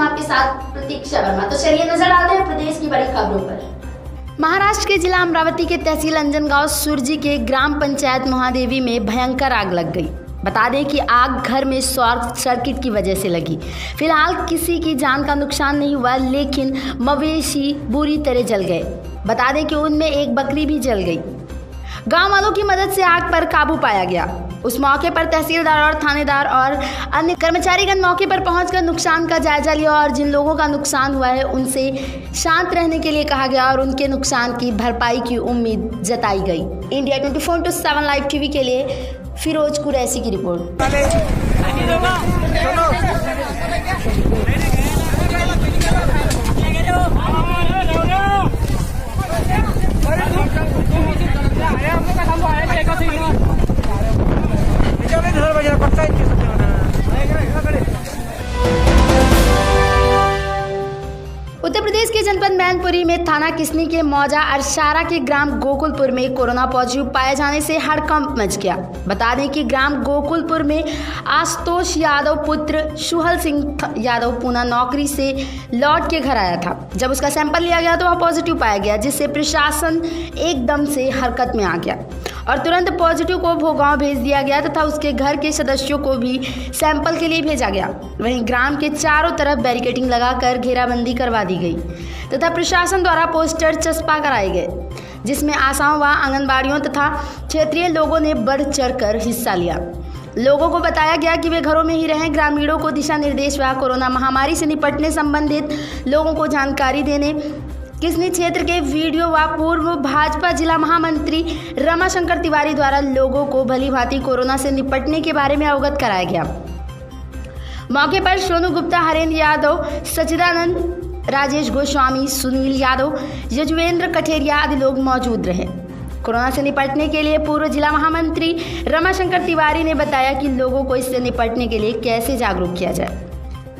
आपके साथ प्रतीक्षा वर्मा। तो चलिए नजर डालते हैं प्रदेश की बड़ी खबरों पर। महाराष्ट्र के जिला अमरावती के तहसील अंजनगांव सुरजी के ग्राम पंचायत महादेवी में भयंकर आग लग गई। बता दें कि आग घर में शॉर्ट सर्किट की वजह से लगी। फिलहाल किसी की जान का नुकसान नहीं हुआ, लेकिन मवेशी बुरी तरह जल गए। बता दें कि उनमें एक बकरी भी जल गई। गांव वालों की मदद से आग पर काबू पाया गया। उस मौके पर तहसीलदार और थानेदार और अन्य कर्मचारीगण मौके पर पहुंचकर नुकसान का जायजा लिया और जिन लोगों का नुकसान हुआ है उनसे शांत रहने के लिए कहा गया और उनके नुकसान की भरपाई की उम्मीद जताई गई। इंडिया 24/7 लाइव टीवी के लिए फिरोज कुरैशी की रिपोर्ट। उत्तर प्रदेश के जनपद मैनपुरी में थाना किसनी के मौजा अरसारा के ग्राम गोकुलपुर में कोरोना पॉजिटिव पाए जाने से हड़कंप मच गया। बता दें कि ग्राम गोकुलपुर में आशुतोष यादव पुत्र सुहल सिंह यादव पूना नौकरी से लौट के घर आया था। जब उसका सैंपल लिया गया तो वह पॉजिटिव पाया गया, जिससे प्रशासन एकदम से हरकत में आ गया और तुरंत पॉजिटिव को भोगांव भेज दिया गया तथा उसके घर के सदस्यों को भी सैंपल के लिए भेजा गया। वहीं ग्राम के चारों तरफ बैरिकेडिंग लगाकर घेराबंदी करवा दी गई तथा प्रशासन द्वारा पोस्टर चस्पा कराए गए, जिसमें आशाओं व आंगनबाड़ियों तथा क्षेत्रीय लोगों ने बढ़ चढ़कर हिस्सा लिया। लोगों को बताया गया कि वे घरों में ही रहें। ग्रामीणों को दिशा निर्देश व कोरोना महामारी से निपटने संबंधित लोगों को जानकारी देने किसनी क्षेत्र के वीडियो व पूर्व भाजपा जिला महामंत्री रमाशंकर तिवारी द्वारा लोगों को भली भांति कोरोना से निपटने के बारे में अवगत कराया गया। मौके पर सोनू गुप्ता, हरेंद्र यादव, सचिदानंद, राजेश गोस्वामी, सुनील यादव, यजुवेंद्र कठेरिया आदि लोग मौजूद रहे। कोरोना से निपटने के लिए पूर्व जिला महामंत्री रमाशंकर तिवारी ने बताया कि लोगों को इससे निपटने के लिए कैसे जागरूक किया जाए।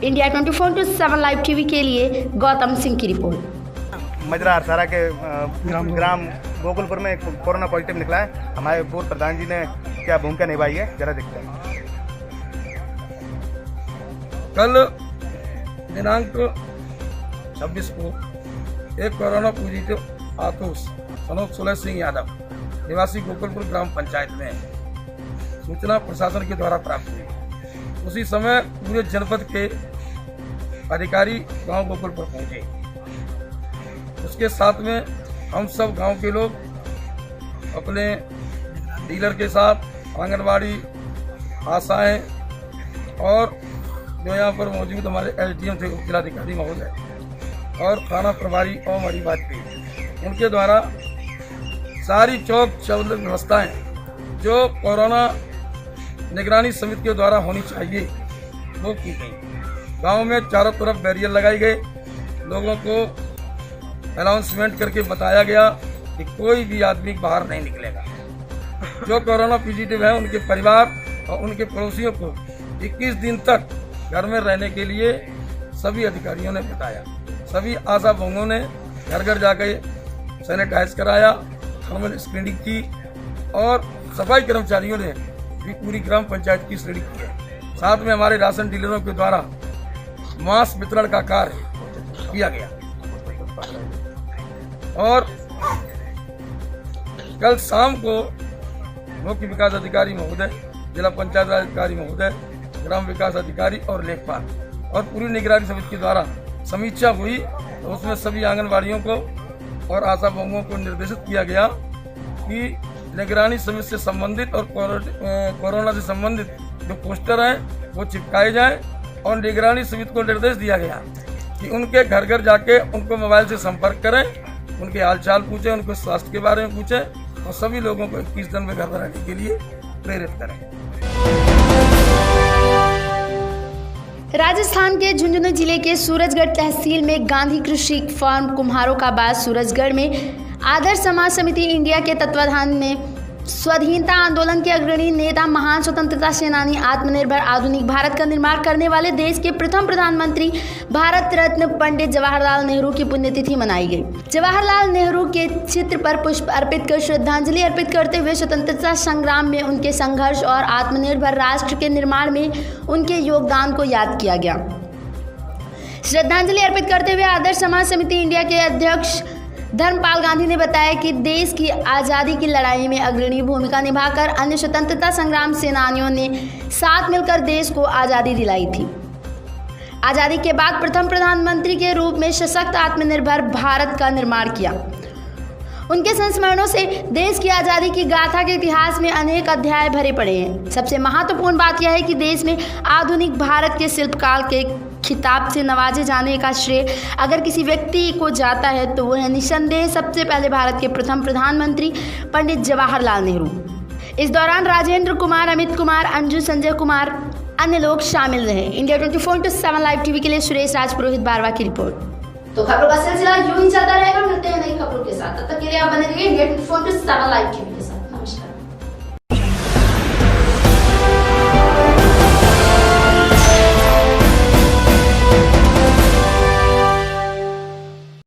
इंडिया 24/7 लाइव टीवी के लिए गौतम सिंह की रिपोर्ट। मजरा अरसारा के ग्राम गोकुलपुर में कोरोना पॉजिटिव निकला है। हमारे पूर्व प्रधान जी ने क्या भूमिका निभाई है, जरा देखते हैं। कल दिनांक 26 को एक कोरोना पॉजिटिव आतोष सनोज सुहल सिंह यादव निवासी गोकुलपुर ग्राम पंचायत में सूचना प्रशासन के द्वारा प्राप्त हुई। उसी समय पूरे जनपद के अधिकारी गांव गोकुलपुर पहुंचे। उसके साथ में हम सब गांव के लोग अपने डीलर के साथ आंगनबाड़ी आशाएं और जो यहाँ पर मौजूद हमारे एसडीएम थे जिलाधिकारी महोदय और थाना प्रभारी ओम हरि वाजपेयी, उनके द्वारा सारी चौक चौबंद व्यवस्थाएं जो कोरोना निगरानी समिति के द्वारा होनी चाहिए वो की गई। गांव में चारों तरफ बैरियर लगाए गए। लोगों को अनाउंसमेंट करके बताया गया कि कोई भी आदमी बाहर नहीं निकलेगा। जो कोरोना पॉजिटिव है उनके परिवार और उनके पड़ोसियों को 21 दिन तक घर में रहने के लिए सभी अधिकारियों ने बताया। सभी आशा बहुओं ने घर घर जाकर सैनिटाइज कराया, थर्मल स्क्रीनिंग की और सफाई कर्मचारियों ने भी पूरी ग्राम पंचायत की स्क्रीनिंग की है। साथ में हमारे राशन डीलरों के द्वारा मास्क वितरण का कार्य किया गया। और कल शाम को मुख्य विकास अधिकारी महोदय, जिला पंचायत राज अधिकारी महोदय, ग्राम विकास अधिकारी और लेखपाल और पूरी निगरानी समिति के द्वारा समीक्षा हुई। तो उसमें सभी आंगनबाड़ियों को और आशा बहुओं को निर्देशित किया गया कि निगरानी समिति से संबंधित और कोरोना से संबंधित जो पोस्टर हैं वो चिपकाए जाएं और निगरानी समिति को निर्देश दिया गया कि उनके घर घर जाके उनको मोबाइल से संपर्क करें, उनके हालचाल पूछें, उनके स्वास्थ्य के बारे में पूछें और सभी लोगों को 21 दिन में घर पर रहने के लिए प्रेरित करें। राजस्थान के झुंझुनू जिले के सूरजगढ़ तहसील में गांधी कृषि फार्म कुम्हारों का बाद सूरजगढ़ में आदर्श समाज समिति इंडिया के तत्वाधान में स्वाधीनता आंदोलन के अग्रणी नेता, महान स्वतंत्रता सेनानी, आत्मनिर्भर आधुनिक भारत का निर्माण करने वाले देश के प्रथम प्रधानमंत्री भारत रत्न पंडित जवाहरलाल नेहरू की पुण्यतिथि मनाई गई। जवाहरलाल नेहरू के चित्र पर पुष्प अर्पित कर श्रद्धांजलि अर्पित करते हुए स्वतंत्रता संग्राम में उनके संघर्ष और आत्मनिर्भर राष्ट्र के निर्माण में उनके योगदान को याद किया गया। श्रद्धांजलि अर्पित करते हुए आदर्श समाज समिति इंडिया के अध्यक्ष धर्मपाल गांधी ने बताया कि देश की आज़ादी की लड़ाई में अग्रणी भूमिका निभाकर अन्य स्वतंत्रता संग्राम सेनानियों ने साथ मिलकर देश को आज़ादी दिलाई थी। आज़ादी के बाद प्रथम प्रधानमंत्री के रूप में सशक्त आत्मनिर्भर भारत का निर्माण किया। उनके संस्मरणों से देश की आज़ादी की गाथा के इतिहास में अनेक अध्याय भरे पड़े हैं। सबसे महत्वपूर्ण बात यह है कि देश में आधुनिक भारत के शिल्पकाल के खिताब से नवाजे जाने का श्रेय अगर किसी व्यक्ति को जाता है तो वह निस्संदेह सबसे पहले भारत के प्रथम प्रधानमंत्री पंडित जवाहरलाल नेहरू। इस दौरान राजेंद्र कुमार, अमित कुमार, अंजू, संजय कुमार, अन्य लोग शामिल रहे। इंडिया 24/7 लाइव टीवी के लिए सुरेश राजपुरोहित बारवा की रिपोर्ट। तो खबरों का सिलसिला यूं ही चलता रहेगा। मिलते हैं नई खबरों के साथ, तब तक के लिए आप बने रहिए इंडिया 24/7 लाइव टीवी।